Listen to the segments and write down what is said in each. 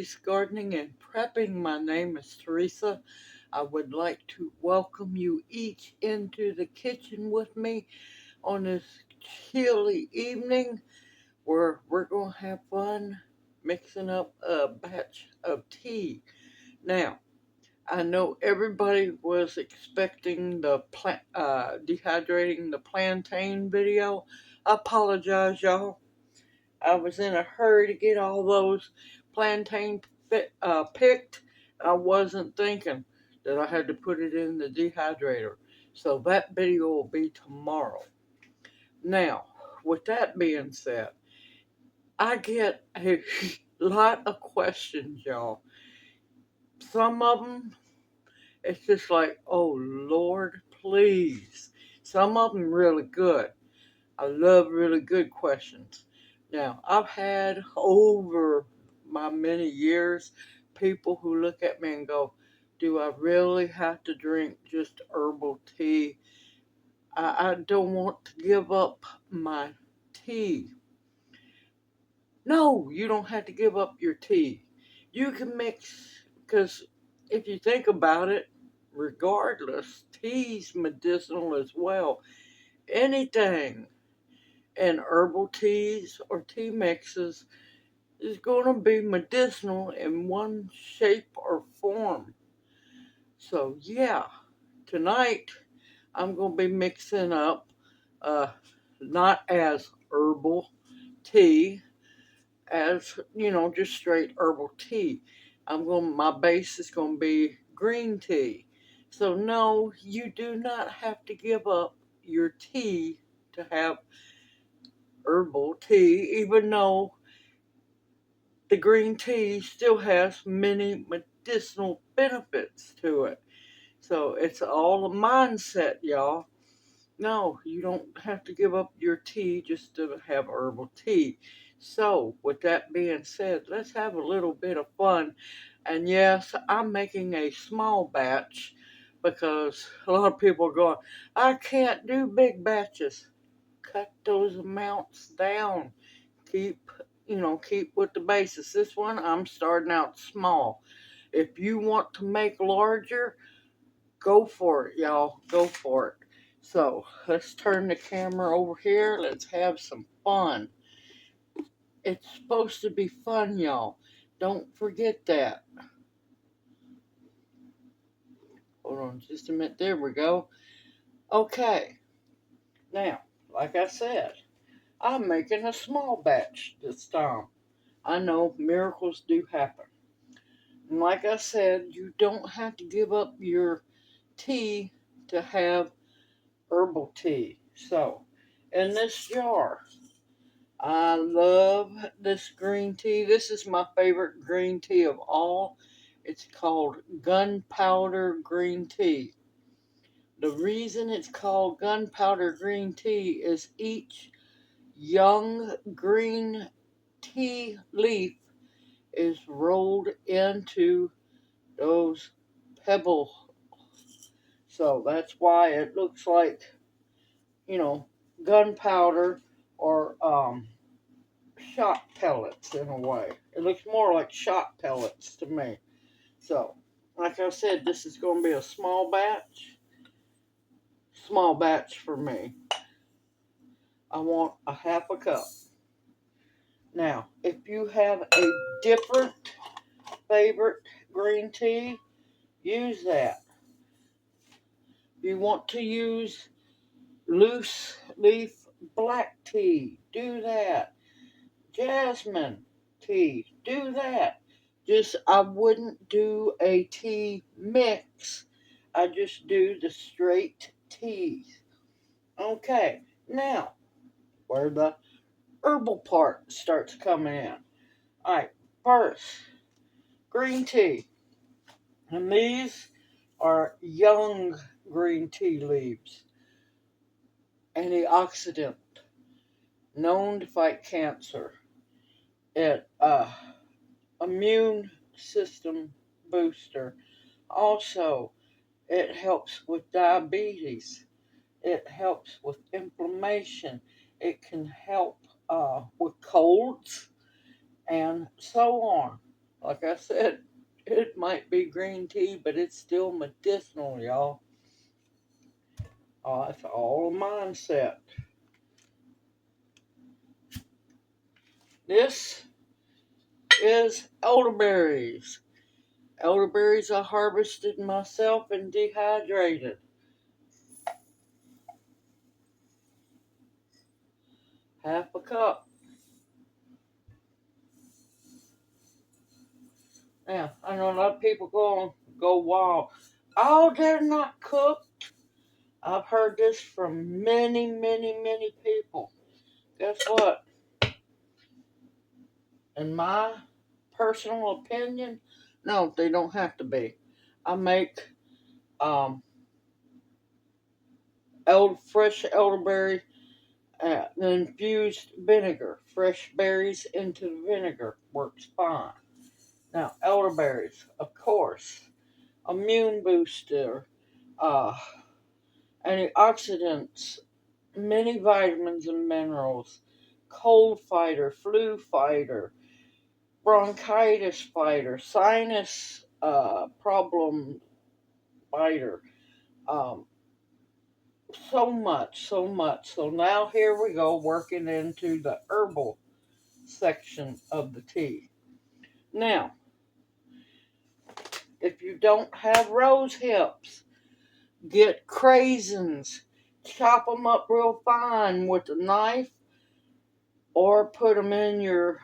Terry's Gardening and Prepping. My name is Teresa. I would like to welcome you each into the kitchen with me on this chilly evening where we're going to have fun mixing up a batch of tea. Now, I know everybody was expecting the dehydrating the plantain video. I apologize, y'all. I was in a hurry to get all those plantain picked. I wasn't thinking that I had to put it in the dehydrator. So that video will be tomorrow. Now, with that being said, I get a lot of questions, y'all. Some of them, it's just like, oh Lord, please. Some of them really good. I love really good questions. Now, I've had over my many years people who look at me and go, do I really have to drink just herbal tea? I don't want to give up my tea. No, you don't have to give up your tea. You can mix, because if you think about it, regardless, tea's medicinal as well. Anything and herbal teas or tea mixes is going to be medicinal in one shape or form. So, yeah, tonight I'm going to be mixing up uh, not as herbal tea as, just straight herbal tea. My base is going to be green tea. So, no, you do not have to give up your tea to have herbal tea, even though the green tea still has many medicinal benefits to it. So it's all a mindset, y'all. No, you don't have to give up your tea just to have herbal tea. So, with that being said, let's have a little bit of fun. And yes, I'm making a small batch because a lot of people are going, I can't do big batches. Cut those amounts down. Keep with the basis. This one, I'm starting out small. If you want to make larger, go for it, y'all. Go for it. So let's turn the camera over here. Let's have some fun. It's supposed to be fun, y'all. Don't forget that. Hold on just a minute. There we go. Okay. Now, like I said, I'm making a small batch this time. I know miracles do happen. And like I said, you don't have to give up your tea to have herbal tea. So, in this jar, I love this green tea. This is my favorite green tea of all. It's called gunpowder green tea. The reason it's called gunpowder green tea is each young green tea leaf is rolled into those pebbles. So that's why it looks like, you know, gunpowder or shot pellets in a way. It looks more like shot pellets to me. So, like I said, this is going to be a small batch. Small batch for me. I want a half a cup. Now, if you have a different favorite green tea, use that. If you want to use loose leaf black tea, do that. Jasmine tea, do that. Just, I wouldn't do a tea mix. I just do the straight teas. Okay, now, where the herbal part starts coming in. Alright, first, green tea. And these are young green tea leaves. Antioxidant, known to fight cancer. It immune system booster. Also, it helps with diabetes. It helps with inflammation. It can help with colds and so on. Like I said, it might be green tea, but it's still medicinal, y'all. It's all a mindset. This is elderberries. Elderberries I harvested myself and dehydrated. Half a cup. Now, I know a lot of people go wild. Oh, they're not cooked. I've heard this from many, many, many people. Guess what? In my personal opinion, no, they don't have to be. I make um, fresh elderberry infused vinegar. Fresh berries into the vinegar works fine. Now, elderberries, of course, immune booster, uh, antioxidants, many vitamins and minerals, cold fighter, flu fighter, bronchitis fighter, sinus problem fighter. Um, so much, so much. So now here we go working into the herbal section of the tea. Now, if you don't have rose hips, get craisins, chop them up real fine with a knife, or put them in your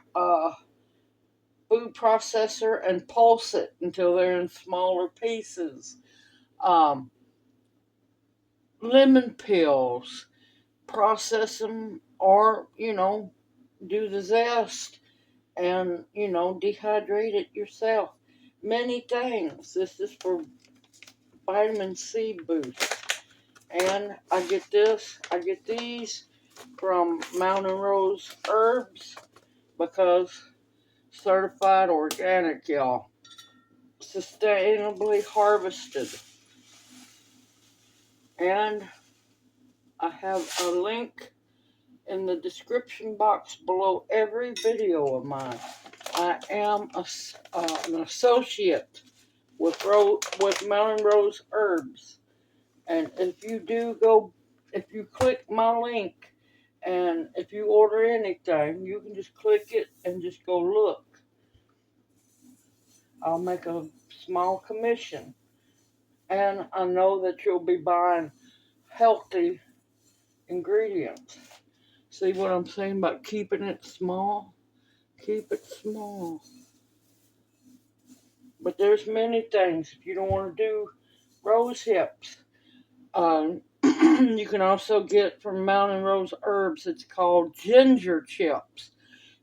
food processor and pulse it until they're in smaller pieces. Um, Lemon peels, process them, or do the zest and dehydrate it yourself. Many things. This is for vitamin C boost. And I get these from Mountain Rose Herbs because certified organic, y'all. Sustainably harvested. And I have a link in the description box below every video of mine. I am an associate with Mountain Rose Herbs. And if you click my link, and if you order anything, you can just click it and just go look. I'll make a small commission. And I know that you'll be buying healthy ingredients. See what I'm saying about keeping it small? Keep it small. But there's many things. If you don't want to do rose hips, you can also get from Mountain Rose Herbs. It's called ginger chips.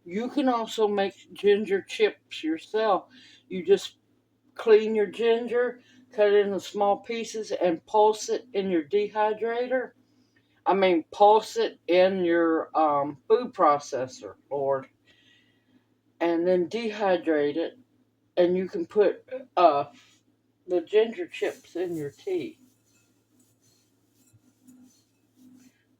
You can also make ginger chips yourself. You just clean your ginger, cut it into small pieces, and pulse it in your dehydrator. Pulse it in your food processor, Lord, and then dehydrate it. And you can put the ginger chips in your tea.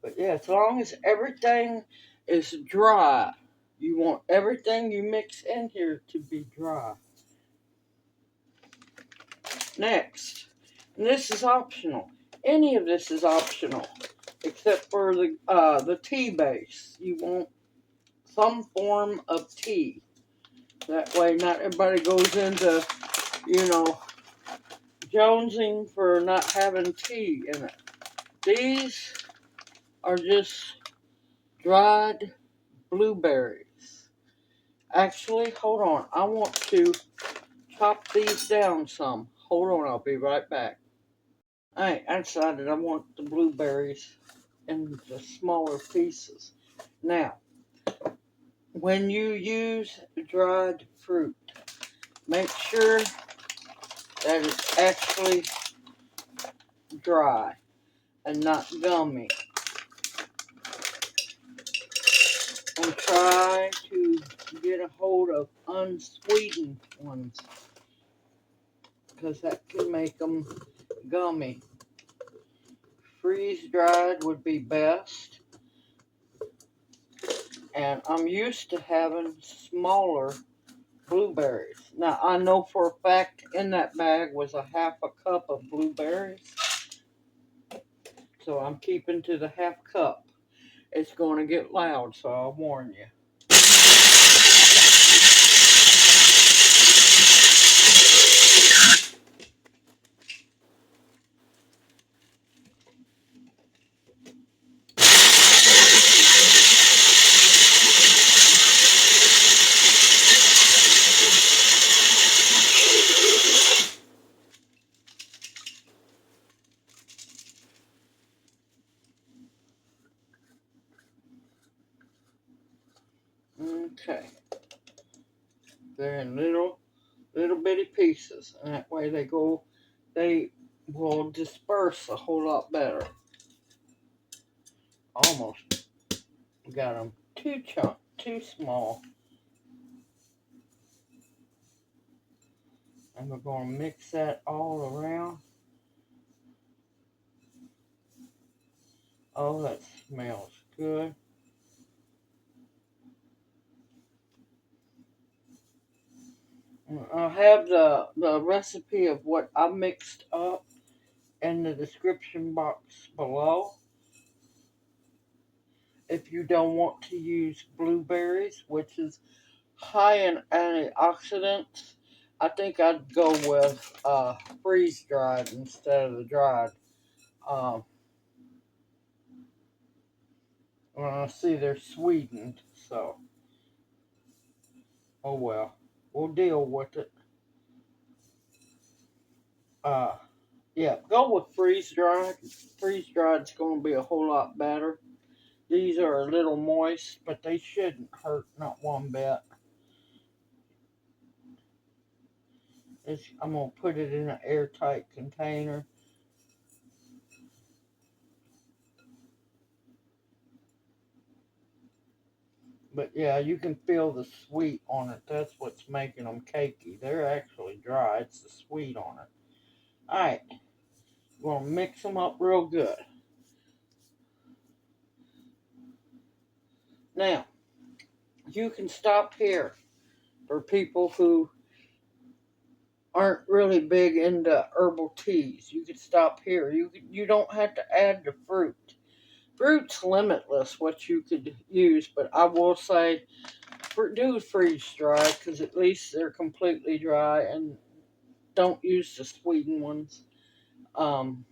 But yeah, as long as everything is dry, you want everything you mix in here to be dry. Next, and this is optional. Any of this is optional, except for the tea base. You want some form of tea. That way, not everybody goes into, jonesing for not having tea in it. These are just dried blueberries. Actually, hold on. I want to chop these down some. Hold on, I'll be right back. Alright, I decided I want the blueberries in the smaller pieces. Now, when you use dried fruit, make sure that it's actually dry and not gummy. And try to get a hold of unsweetened ones, because that can make them gummy. Freeze dried would be best. And I'm used to having smaller blueberries. Now I know for a fact in that bag was a half a cup of blueberries. So I'm keeping to the half cup. It's going to get loud, so I'll warn you. Okay. They're in little bitty pieces, and that way they will disperse a whole lot better. Almost got them too small. And we're going to mix that all around. Oh, that smells good. I'll have the recipe of what I mixed up in the description box below. If you don't want to use blueberries, which is high in antioxidants, I think I'd go with freeze dried instead of the dried. Um, I see they're sweetened, so oh well, we'll deal with it. Uh, yeah, go with freeze dried. Freeze dried is going to be a whole lot better. These are a little moist, but they shouldn't hurt not one bit. I'm going to put it in an airtight container. But yeah, you can feel the sweet on it. That's what's making them cakey. They're actually dry. It's the sweet on it. Alright, we're going to mix them up real good. Now, you can stop here for people who aren't really big into herbal teas. You can stop here. You don't have to add the fruit. Fruit's limitless what you could use, but I will say do freeze dry because at least they're completely dry, and don't use the sweetened ones. Um,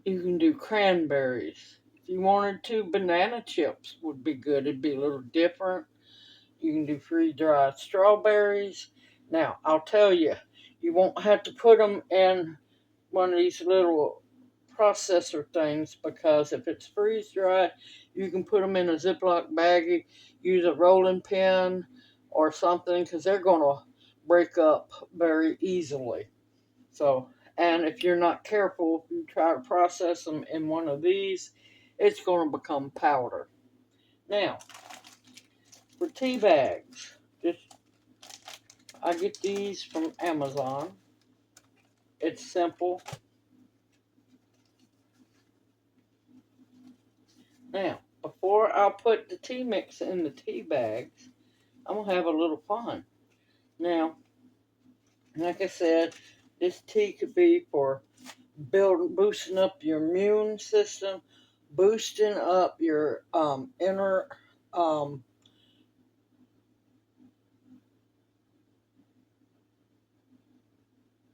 you can do cranberries. If you wanted to, banana chips would be good. It'd be a little different. You can do freeze dried strawberries. Now, I'll tell you, you won't have to put them in one of these little processor things because if it's freeze dried, you can put them in a Ziploc baggie, use a rolling pin or something because they're going to break up very easily. So, and if you're not careful, if you try to process them in one of these, it's going to become powder. Now, for tea bags, just I get these from Amazon. It's simple. Now, before I put the tea mix in the tea bags, I'm going to have a little fun. Now, like I said, this tea could be for boosting up your immune system, boosting up your inner um,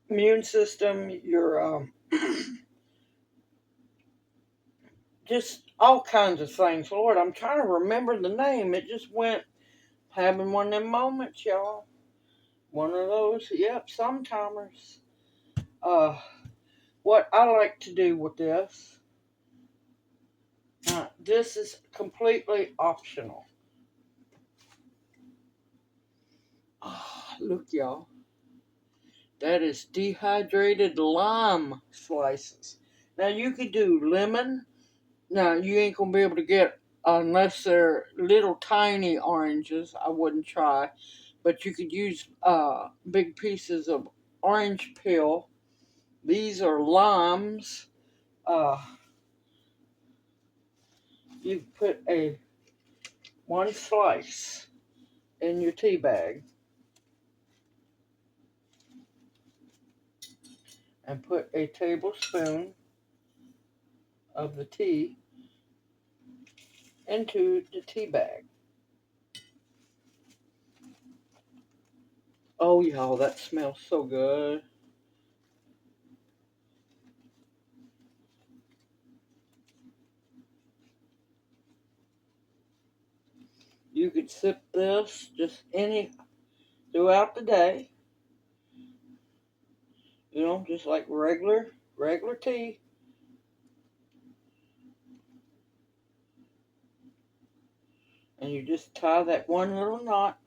immune system, your just all kinds of things. Lord, I'm trying to remember the name. It just went having one of them moments, y'all. One of those, yep, sometimers. Uh, what I like to do with this is completely optional. Look, y'all. That is dehydrated lime slices. Now, you could do lemon. Now, you ain't going to be able to get, unless they're little tiny oranges, I wouldn't try. But you could use big pieces of orange peel. These are limes. Uh, you put one slice in your tea bag and put a tablespoon of the tea into the tea bag. Oh, y'all, that smells so good. You could sip this just any throughout the day. You know, just like regular tea. And you just tie that one little knot,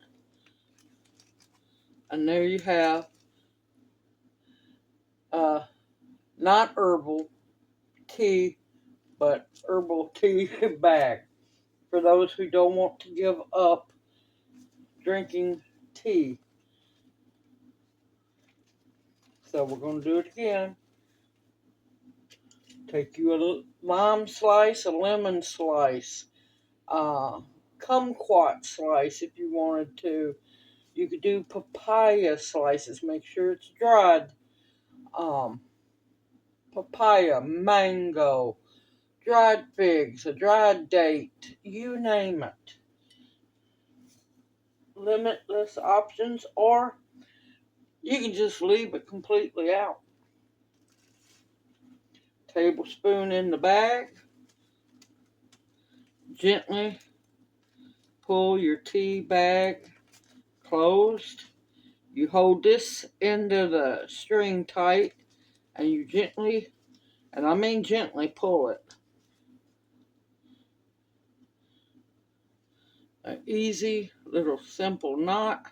and there you have uh, not herbal tea, but herbal tea bag for those who don't want to give up drinking tea. So we're going to do it again. Take you a lime slice, a lemon slice, kumquat slice if you wanted to. You could do papaya slices. Make sure it's dried. Um, Papaya, mango, dried figs, a dried date, you name it. Limitless options, or you can just leave it completely out. Tablespoon in the bag. Gently pull your tea bag closed. You hold this end of the string tight and you gently, and I mean gently, pull it. An easy little simple knot.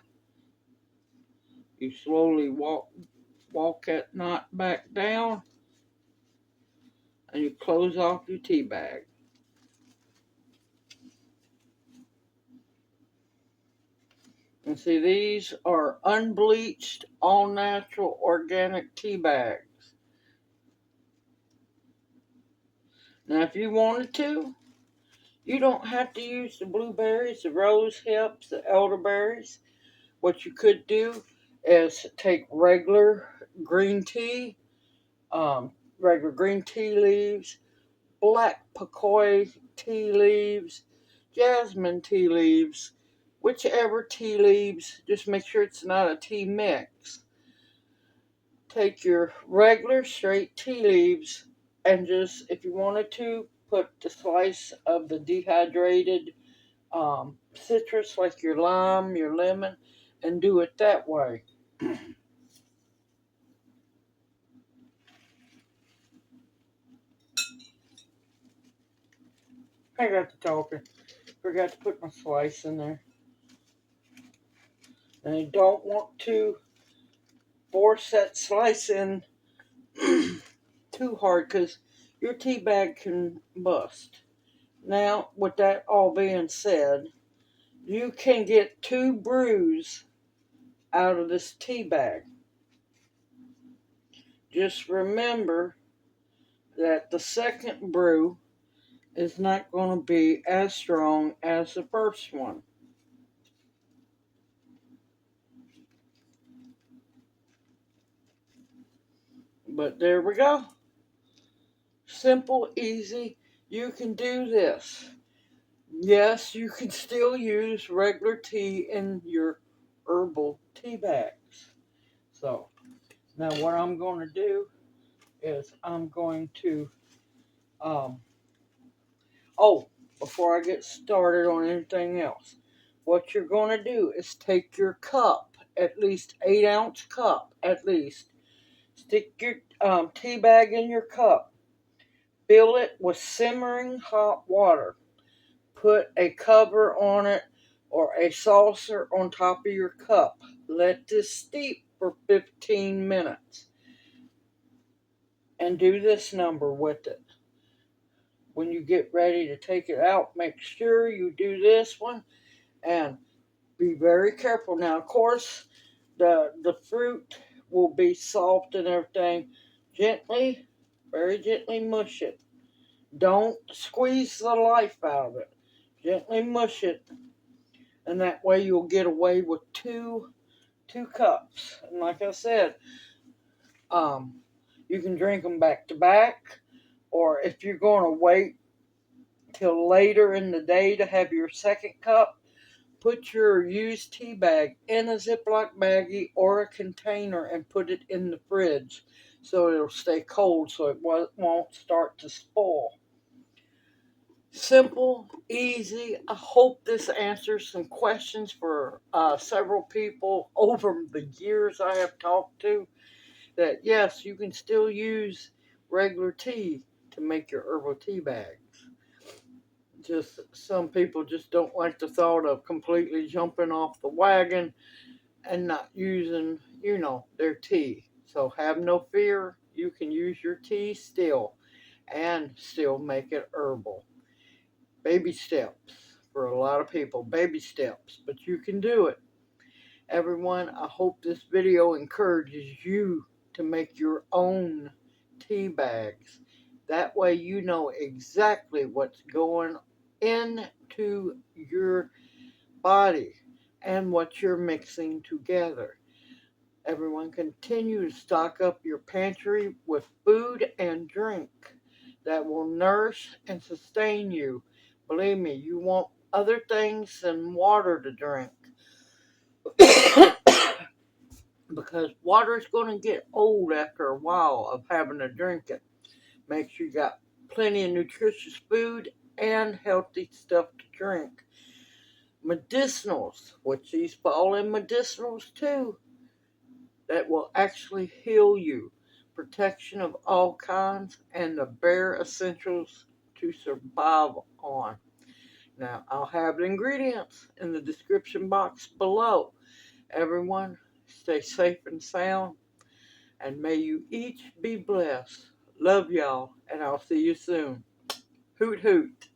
You slowly walk that knot back down and you close off your tea bag. And see, these are unbleached, all natural, organic tea bags. Now, if you wanted to, you don't have to use the blueberries, the rose hips, the elderberries. What you could do is take um, regular green tea leaves, black pakoi tea leaves, jasmine tea leaves, whichever tea leaves, just make sure it's not a tea mix. Take your regular straight tea leaves and just, if you wanted to, put the slice of the dehydrated citrus like your lime, your lemon, and do it that way. I got to talking. Forgot to put my slice in there. And you don't want to force that slice in too hard because your tea bag can bust. Now, with that all being said, you can get 2 brews out of this tea bag. Just remember that the second brew is not going to be as strong as the first one. But there we go. Simple, easy. You can do this. Yes, you can still use regular tea in your herbal tea bags. So, now what I'm going to do is I'm going to, um, oh, before I get started on anything else, what you're going to do is take your cup, at least 8-ounce cup, at least, stick your tea bag in your cup, fill it with simmering hot water. Put a cover on it or a saucer on top of your cup. Let this steep for 15 minutes. And do this number with it. When you get ready to take it out, make sure you do this one and be very careful. Now, of course, the fruit will be soft and everything. Gently, very gently mush it. Don't squeeze the life out of it. Gently mush it and that way you'll get away with two cups. And like I said, um, you can drink them back to back, or if you're going to wait till later in the day to have your second cup, put your used tea bag in a Ziploc baggie or a container and put it in the fridge so it'll stay cold so it won't start to spoil. Simple, easy. I hope this answers some questions for several people over the years I have talked to. That yes, you can still use regular tea to make your herbal tea bags. Just some people just don't like the thought of completely jumping off the wagon and not using, their tea. So have no fear. You can use your tea still and still make it herbal. Baby steps for a lot of people, baby steps, but you can do it. Everyone, I hope this video encourages you to make your own tea bags. That way you know exactly what's going into your body and what you're mixing together. Everyone, continue to stock up your pantry with food and drink that will nourish and sustain you. Believe me, you want other things than water to drink. Because water is going to get old after a while of having to drink it. Make sure you got plenty of nutritious food and healthy stuff to drink. Medicinals, which these fall in medicinals too, that will actually heal you. Protection of all kinds and the bare essentials to survive on. Now, I'll have the ingredients in the description box below. Everyone, stay safe and sound, and may you each be blessed. Love y'all, and I'll see you soon. Hoot hoot.